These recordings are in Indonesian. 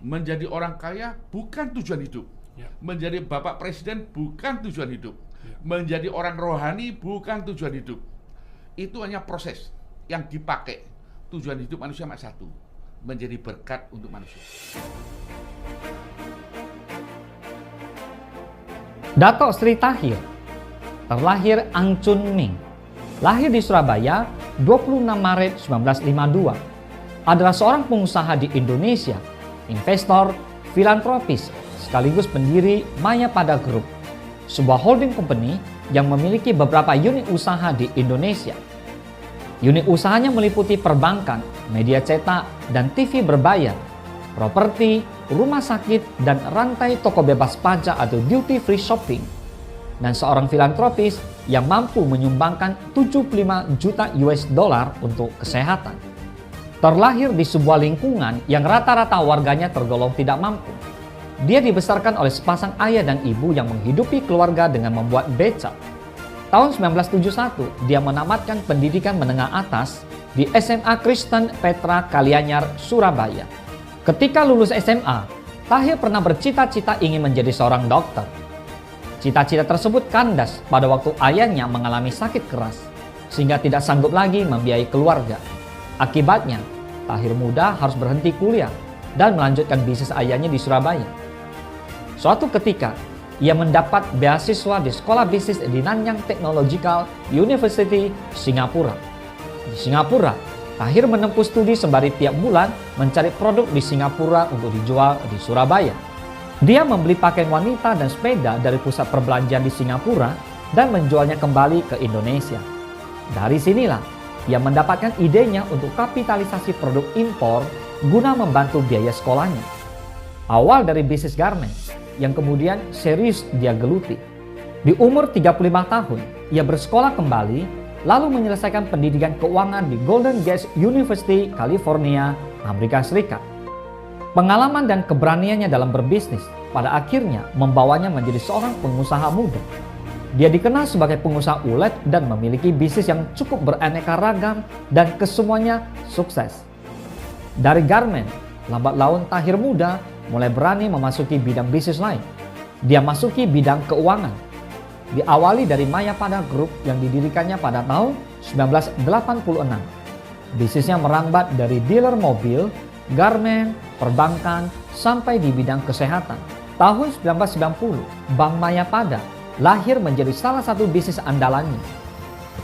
Menjadi orang kaya bukan tujuan hidup. Ya. Menjadi bapak presiden bukan tujuan hidup. Ya. Menjadi orang rohani bukan tujuan hidup. Itu hanya proses yang dipakai. Tujuan hidup manusia cuma satu, menjadi berkat untuk manusia. Dato Sri Tahir terlahir Ang Chun Ming, lahir di Surabaya 26 Maret 1952, adalah seorang pengusaha di Indonesia, investor, filantropis, sekaligus pendiri Mayapada Group, sebuah holding company yang memiliki beberapa unit usaha di Indonesia. Unit usahanya meliputi perbankan, media cetak, dan TV berbayar, properti, rumah sakit, dan rantai toko bebas pajak atau duty free shopping, dan seorang filantropis yang mampu menyumbangkan 75 juta US dollar untuk kesehatan. Terlahir di sebuah lingkungan yang rata-rata warganya tergolong tidak mampu. Dia dibesarkan oleh sepasang ayah dan ibu yang menghidupi keluarga dengan membuat beca. Tahun 1971, dia menamatkan pendidikan menengah atas di SMA Kristen Petra Kalianyar, Surabaya. Ketika lulus SMA, Tahir pernah bercita-cita ingin menjadi seorang dokter. Cita-cita tersebut kandas pada waktu ayahnya mengalami sakit keras, sehingga tidak sanggup lagi membiayai keluarga. Akibatnya, Tahir muda harus berhenti kuliah dan melanjutkan bisnis ayahnya di Surabaya. Suatu ketika, ia mendapat beasiswa di sekolah bisnis di Nanyang Technological University, Singapura. Di Singapura, Tahir menempuh studi sembari tiap bulan mencari produk di Singapura untuk dijual di Surabaya. Dia membeli pakaian wanita dan sepeda dari pusat perbelanjaan di Singapura dan menjualnya kembali ke Indonesia. Dari sinilah, ia mendapatkan idenya untuk kapitalisasi produk impor guna membantu biaya sekolahnya. Awal dari bisnis garmen, yang kemudian serius dia geluti. Di umur 35 tahun, ia bersekolah kembali, lalu menyelesaikan pendidikan keuangan di Golden Gate University, California, Amerika Serikat. Pengalaman dan keberaniannya dalam berbisnis pada akhirnya membawanya menjadi seorang pengusaha muda. Dia dikenal sebagai pengusaha ulet dan memiliki bisnis yang cukup beraneka ragam dan kesemuanya sukses. Dari garmen, lambat laun Tahir muda mulai berani memasuki bidang bisnis lain. Dia masuki bidang keuangan. Diawali dari Mayapada Group yang didirikannya pada tahun 1986. Bisnisnya merambat dari dealer mobil, garmen, perbankan, sampai di bidang kesehatan. Tahun 1990, Bank Mayapada lahir menjadi salah satu bisnis andalannya.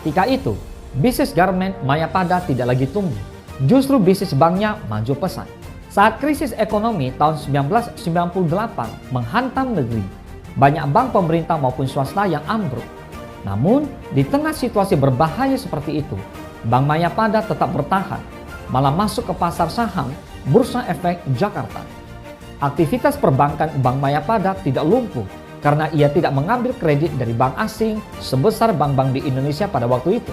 Ketika itu, bisnis garmen Mayapada tidak lagi tumbuh. Justru bisnis banknya maju pesat. Saat krisis ekonomi tahun 1998 menghantam negeri, banyak bank pemerintah maupun swasta yang ambruk. Namun, di tengah situasi berbahaya seperti itu, Bank Mayapada tetap bertahan, malah masuk ke pasar saham Bursa Efek Jakarta. Aktivitas perbankan Bank Mayapada tidak lumpuh karena ia tidak mengambil kredit dari bank asing sebesar bank-bank di Indonesia pada waktu itu.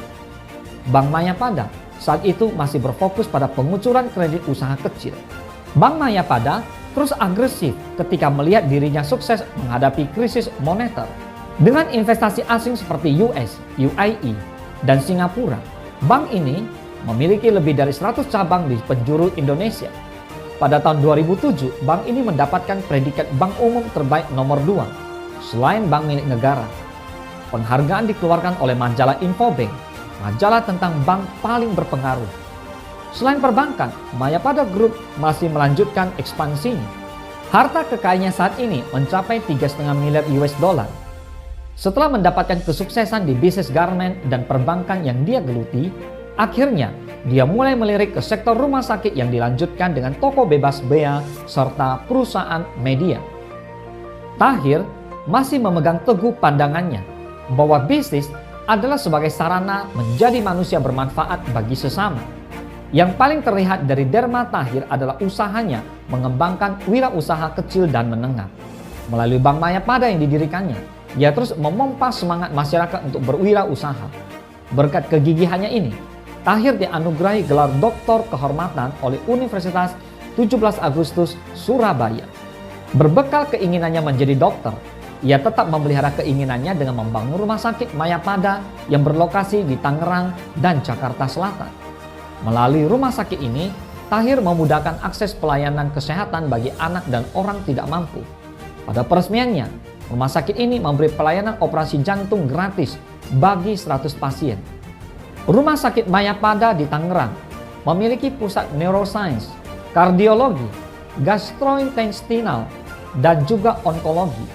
Bank Mayapada saat itu masih berfokus pada pengucuran kredit usaha kecil. Bank Mayapada terus agresif ketika melihat dirinya sukses menghadapi krisis moneter. Dengan investasi asing seperti US, UAE, dan Singapura, bank ini memiliki lebih dari 100 cabang di penjuru Indonesia. Pada tahun 2007, bank ini mendapatkan predikat bank umum terbaik nomor 2, selain bank milik negara. Penghargaan dikeluarkan oleh majalah Infobank, majalah tentang bank paling berpengaruh. Selain perbankan, Mayapada Group masih melanjutkan ekspansinya. Harta kekayaannya saat ini mencapai 3,5 miliar US dollar. Setelah mendapatkan kesuksesan di bisnis garmen dan perbankan yang dia geluti, akhirnya dia mulai melirik ke sektor rumah sakit yang dilanjutkan dengan toko bebas bea serta perusahaan media. Tahir masih memegang teguh pandangannya bahwa bisnis adalah sebagai sarana menjadi manusia bermanfaat bagi sesama. Yang paling terlihat dari derma Tahir adalah usahanya mengembangkan wirausaha kecil dan menengah. Melalui Bank Mayapada yang didirikannya, dia terus memompa semangat masyarakat untuk berwirausaha. Berkat kegigihannya ini, Tahir dianugerahi gelar Doktor Kehormatan oleh Universitas 17 Agustus Surabaya. Berbekal keinginannya menjadi dokter, ia tetap memelihara keinginannya dengan membangun rumah sakit Mayapada yang berlokasi di Tangerang dan Jakarta Selatan. Melalui rumah sakit ini, Tahir memudahkan akses pelayanan kesehatan bagi anak dan orang tidak mampu. Pada peresmiannya, rumah sakit ini memberi pelayanan operasi jantung gratis bagi 100 pasien. Rumah sakit Mayapada di Tangerang memiliki pusat neuroscience, kardiologi, gastrointestinal, dan juga onkologi.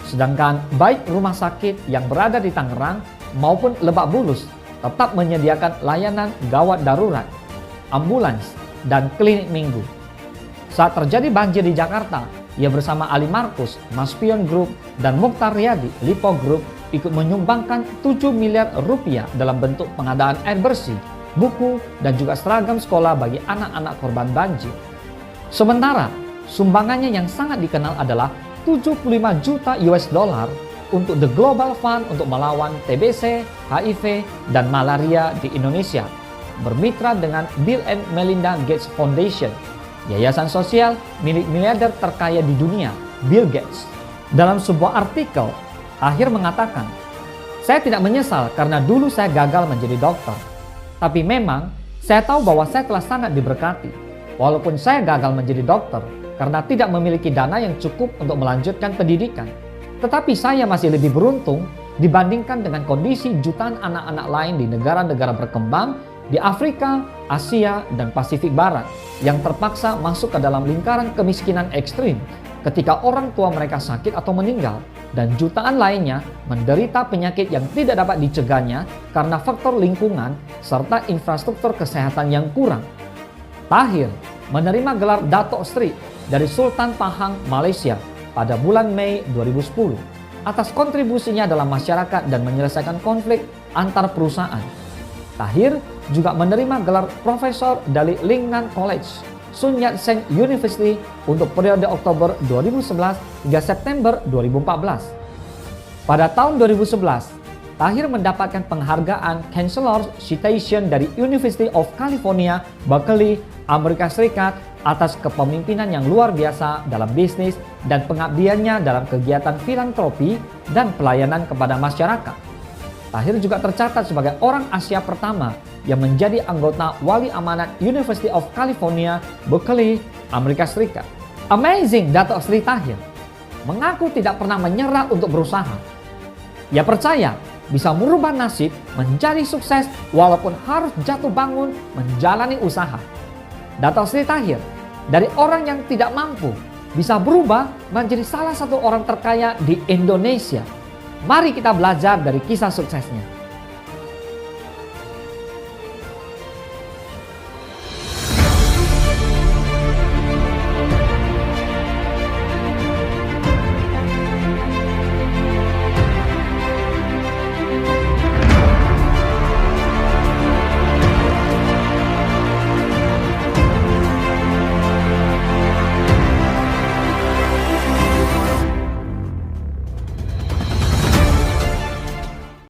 Sedangkan baik rumah sakit yang berada di Tangerang maupun Lebak Bulus tetap menyediakan layanan gawat darurat, ambulans, dan klinik minggu. Saat terjadi banjir di Jakarta, ia bersama Ali Markus, Maspion Group, dan Mukhtar Riyadi, Lipo Group, ikut menyumbangkan 7 miliar rupiah dalam bentuk pengadaan air bersih, buku, dan juga seragam sekolah bagi anak-anak korban banjir. Sementara, sumbangannya yang sangat dikenal adalah 75 juta US dollar untuk The Global Fund untuk melawan TBC, HIV, dan malaria di Indonesia, bermitra dengan Bill and Melinda Gates Foundation, yayasan sosial milik miliarder terkaya di dunia, Bill Gates. Dalam sebuah artikel, Tahir mengatakan, "Saya tidak menyesal karena dulu saya gagal menjadi dokter. Tapi memang saya tahu bahwa saya telah sangat diberkati. Walaupun saya gagal menjadi dokter karena tidak memiliki dana yang cukup untuk melanjutkan pendidikan. Tetapi saya masih lebih beruntung dibandingkan dengan kondisi jutaan anak-anak lain di negara-negara berkembang di Afrika, Asia, dan Pasifik Barat yang terpaksa masuk ke dalam lingkaran kemiskinan ekstrim ketika orang tua mereka sakit atau meninggal, dan jutaan lainnya menderita penyakit yang tidak dapat dicegahnya karena faktor lingkungan serta infrastruktur kesehatan yang kurang." Tahir menerima gelar Dato' Sri dari Sultan Pahang, Malaysia pada bulan Mei 2010 atas kontribusinya dalam masyarakat dan menyelesaikan konflik antar perusahaan. Tahir juga menerima gelar Profesor dari Lingnan College, Sun Yat-sen University untuk periode Oktober 2011 hingga September 2014. Pada tahun 2011, Tahir mendapatkan penghargaan Chancellor's Citation dari University of California, Berkeley, Amerika Serikat atas kepemimpinan yang luar biasa dalam bisnis dan pengabdiannya dalam kegiatan filantropi dan pelayanan kepada masyarakat. Tahir juga tercatat sebagai orang Asia pertama yang menjadi anggota Wali Amanat University of California, Berkeley, Amerika Serikat. Amazing, Dato' Sri Tahir mengaku tidak pernah menyerah untuk berusaha. Ia percaya bisa merubah nasib menjadi sukses walaupun harus jatuh bangun menjalani usaha. Dato' Sri Tahir dari orang yang tidak mampu bisa berubah menjadi salah satu orang terkaya di Indonesia. Mari kita belajar dari kisah suksesnya.